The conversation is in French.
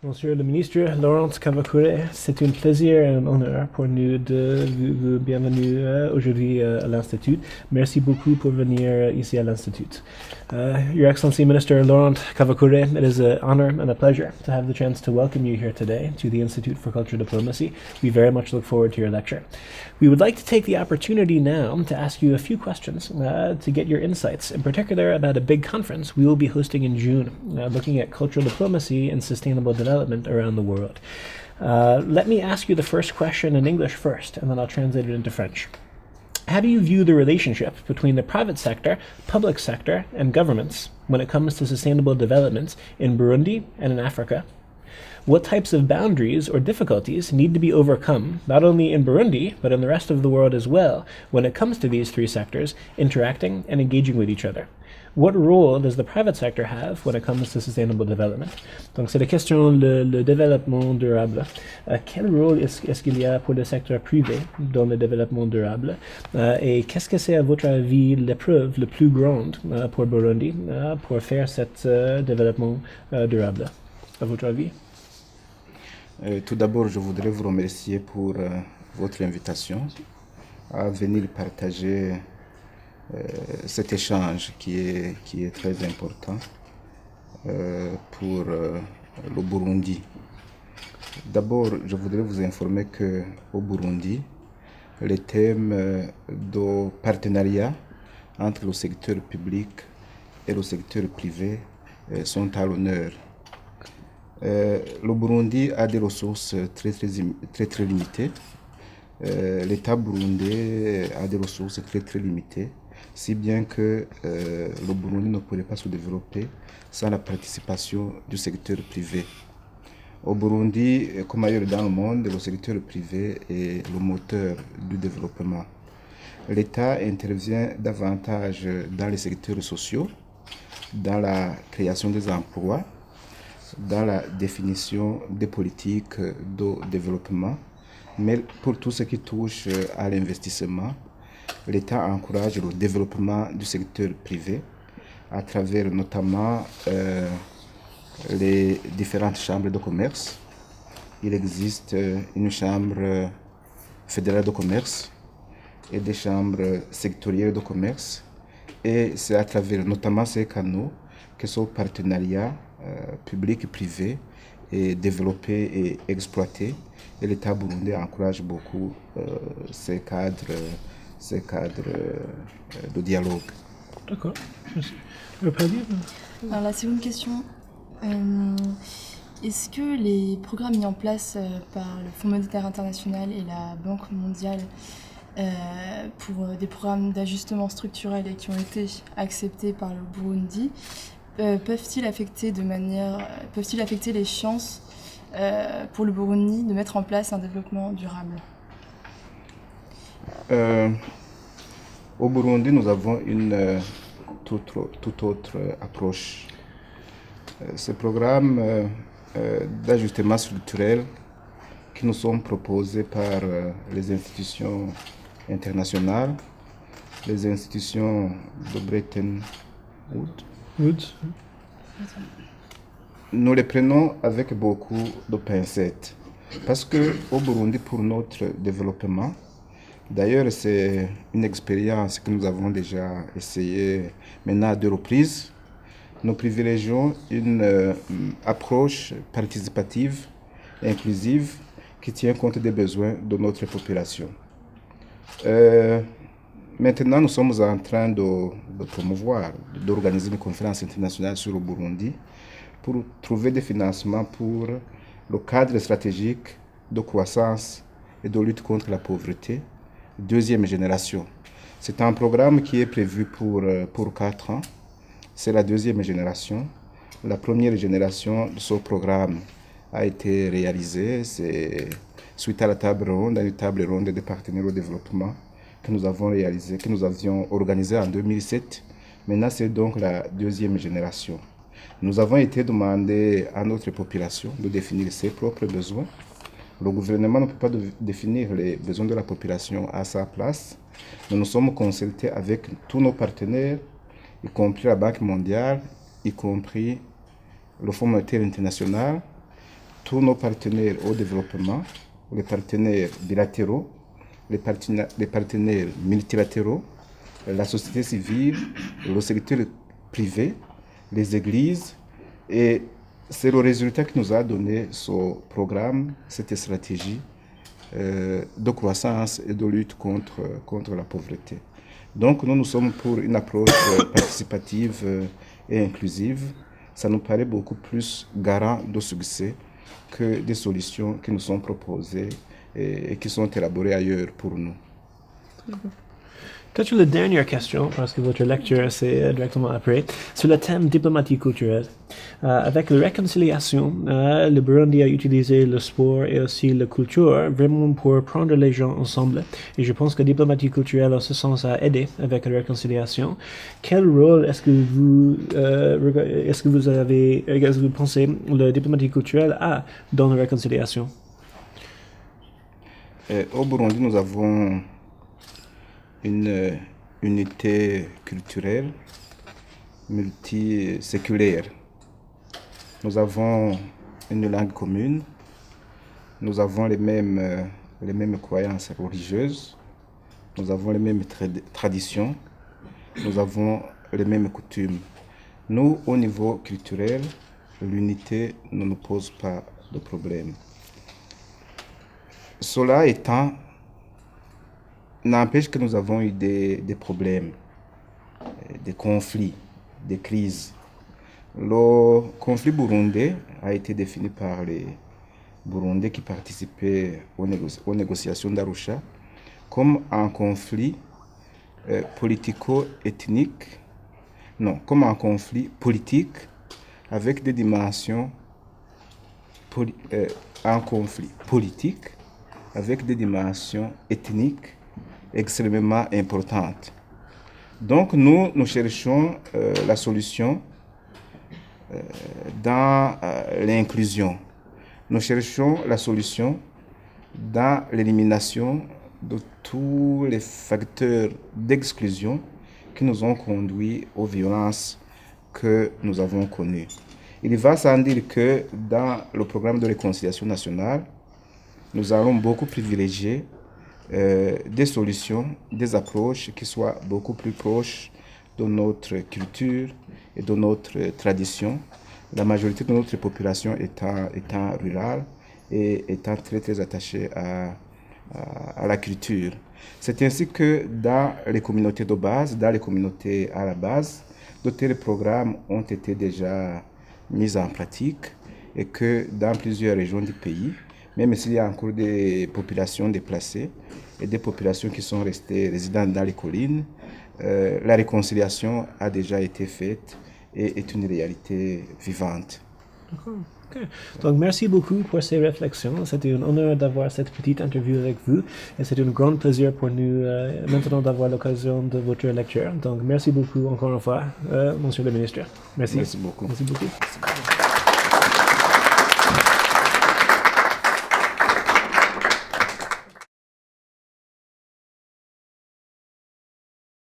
Monsieur le ministre Laurent Kavakure, c'est un plaisir et un honneur pour nous de vous bienvenue aujourd'hui à l'Institut. Merci beaucoup pour venir ici à l'Institut. Your Excellency Minister Laurent Kavakure, it is an honor and a pleasure to have the chance to welcome you here today to the Institute for Cultural Diplomacy. We very much look forward to your lecture. We would like to take the opportunity now to ask you a few questions to get your insights, in particular about a big conference we will be hosting in June, looking at cultural diplomacy and sustainable development around the world. Let me ask you the first question in English first, and then I'll translate it into French. How do you view the relationship between the private sector, public sector, and governments when it comes to sustainable development in Burundi and in Africa? What types of boundaries or difficulties need to be overcome, not only in Burundi, but in the rest of the world as well, when it comes to these three sectors interacting and engaging with each other? What role does the private sector have when it comes to sustainable development? Donc, c'est la question le développement durable. Quel rôle est-ce qu'il y a pour le secteur privé dans le développement durable? Et qu'est-ce que c'est, à votre avis, l'épreuve la plus grande pour Burundi pour faire cet développement durable? À votre avis? Tout d'abord, je voudrais vous remercier pour votre invitation à venir partager cet échange qui est très important pour le Burundi. D'abord, je voudrais vous informer qu'au Burundi, les thèmes de partenariat entre le secteur public et le secteur privé sont à l'honneur. Le Burundi a des ressources très limitées. L'État burundais a des ressources très limitées, si bien que le Burundi ne pourrait pas se développer sans la participation du secteur privé. Au Burundi, comme ailleurs dans le monde, le secteur privé est le moteur du développement. L'État intervient davantage dans les secteurs sociaux, dans la création des emplois, dans la définition des politiques de développement, mais pour tout ce qui touche à l'investissement, l'État encourage le développement du secteur privé à travers notamment les différentes chambres de commerce. Il existe une chambre fédérale de commerce et des chambres sectorielles de commerce, et c'est à travers notamment ces canaux que ce partenariat public et privé est développé et exploité, et l'État burundais encourage beaucoup ces cadres de dialogue. D'accord, merci. Alors la seconde question, est-ce que les programmes mis en place par le Fonds monétaire international et la Banque mondiale pour des programmes d'ajustement structurel et qui ont été acceptés par le Burundi peuvent-ils affecter les chances pour le Burundi de mettre en place un développement durable? Au Burundi, nous avons une toute autre approche. Ces programmes d'ajustement structurel qui nous sont proposés par les institutions internationales, les institutions de Bretton Woods, nous les prenons avec beaucoup de pincettes. Parce qu'au Burundi, pour notre développement, d'ailleurs c'est une expérience que nous avons déjà essayée maintenant à 2 reprises, nous privilégions une approche participative, inclusive, qui tient compte des besoins de notre population. Maintenant, nous sommes en train de promouvoir, d'organiser une conférence internationale sur le Burundi pour trouver des financements pour le cadre stratégique de croissance et de lutte contre la pauvreté, deuxième génération. C'est un programme qui est prévu pour 4 ans. C'est la deuxième génération. La première génération de ce programme a été réalisée. C'est suite à la table ronde, à une table ronde des partenaires au développement que nous avons réalisé, que nous avions organisé en 2007. Maintenant, c'est donc la deuxième génération. Nous avons été demandés à notre population de définir ses propres besoins. Le gouvernement ne peut pas définir les besoins de la population à sa place. Nous nous sommes consultés avec tous nos partenaires, y compris la Banque mondiale, y compris le Fonds monétaire international, tous nos partenaires au développement, les partenaires bilatéraux, les partenaires multilatéraux, la société civile, le secteur privé, les églises. Et c'est le résultat qui nous a donné ce programme, cette stratégie de croissance et de lutte contre la pauvreté. Donc nous sommes pour une approche participative et inclusive. Ça nous paraît beaucoup plus garant de succès que des solutions qui nous sont proposées et qui sont élaborées ailleurs pour nous. Peut-être la dernière question, parce que votre lecture c'est directement après, sur le thème diplomatie culturelle. Avec la réconciliation, le Burundi a utilisé le sport et aussi la culture vraiment pour prendre les gens ensemble. Et je pense que la diplomatie culturelle en ce sens a aidé avec la réconciliation. Quel rôle est-ce que vous pensez que la diplomatie culturelle a dans la réconciliation? Au Burundi, nous avons une unité culturelle multiséculaire. Nous avons une langue commune, nous avons les mêmes croyances religieuses, nous avons les mêmes traditions, nous avons les mêmes coutumes. Nous, au niveau culturel, l'unité ne nous pose pas de problème. Cela étant, n'empêche que nous avons eu des problèmes, des conflits, des crises. Le conflit burundais a été défini par les Burundais qui participaient aux négociations d'Arusha comme un conflit politico-ethnique, non, comme un conflit politique avec des dimensions, un conflit politique avec des dimensions ethniques extrêmement importantes. Donc nous cherchons la solution dans l'inclusion. Nous cherchons la solution dans l'élimination de tous les facteurs d'exclusion qui nous ont conduits aux violences que nous avons connues. Il va sans dire que dans le programme de réconciliation nationale, nous allons beaucoup privilégier des solutions, des approches qui soient beaucoup plus proches de notre culture et de notre tradition. La majorité de notre population étant rurale et étant très attachée à la culture. C'est ainsi que dans les communautés de base, dans les communautés à la base, de tels programmes ont été déjà mis en pratique et que dans plusieurs régions du pays, même s'il y a encore des populations déplacées et des populations qui sont restées résidentes dans les collines, la réconciliation a déjà été faite et est une réalité vivante. D'accord. Okay. Donc, merci beaucoup pour ces réflexions. C'était un honneur d'avoir cette petite interview avec vous et c'est un grand plaisir pour nous maintenant d'avoir l'occasion de votre lecture. Donc, merci beaucoup encore une fois, Monsieur le Ministre. Merci. Merci beaucoup. Merci beaucoup.